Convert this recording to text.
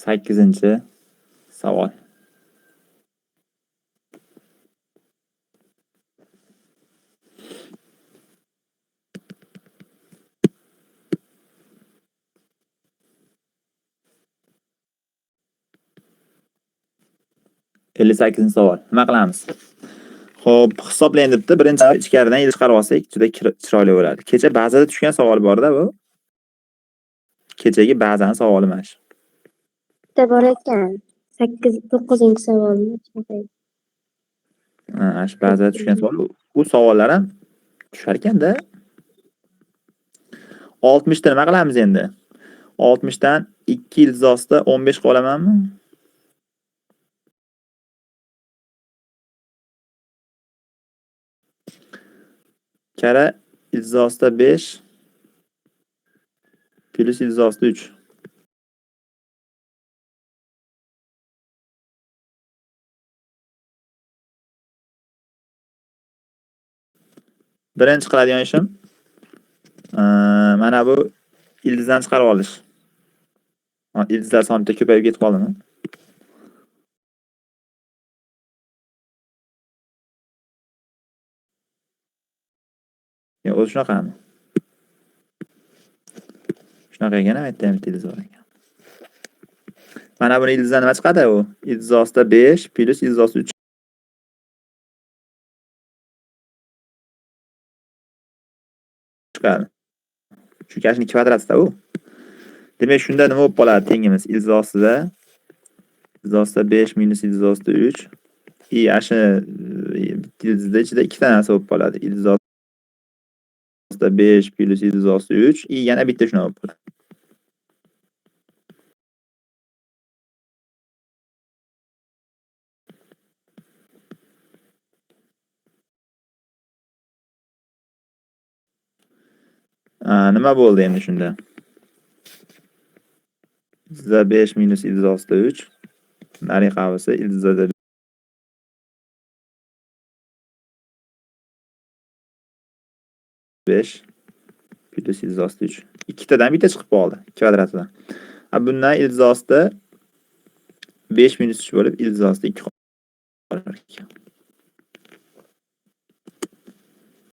8-savol. Ellik sakkizinchi savol. Nima qilamiz? Xo'p, hisoblang debdi. Birinchi ichkaridan 7 chiqarib olsak, juda chiroyli bo'ladi. Kecha bazada tushgan savol bor-da bu. Kechagi bazani savoli mana shu. Bitta bor ekan. 9-savol. Shu bazada tushgan savol. Bu savollar ham tushar ekanda. 60 ta nima qilamiz endi? 60 dan 2 ilzosda 15 qilib olamanmi? Kara ilzosda 5 plus ilzosda 3. Birinchi qiladigan ishim mana bu ildizdan chiqarib olish. Ildizlar soni ko'payib ketib qoldimi? O'zi shunaqami? Shunaqa ekan, aytda ham ildiz bor ekan. Mana buni ildizdan nima chiqadi u? Ilzosda 5 plus ilzosda 3 chiqadi. Shu kashning kvadratida u. Demak, shunda nima bo'lib qoladi tengimiz? Ilzosida 5 minus ilzosda 3. Yashi ildizda ichida ikkita narsa bo'lib qoladi. Ilzosda 5 plus ilzosda 3. Yana bitta shuna bo'lib qoladi. Nima bo'ldi endi shunda? Ildizda 5 minus ildizda 3. Nari qavisi ildizda 5 plus ildizda 3. Ikkitadan bitta chiqib qoldi kvadratidan. Bundan ildizda 5 minus 3 bo'lib ildizda 2 qolar ekan.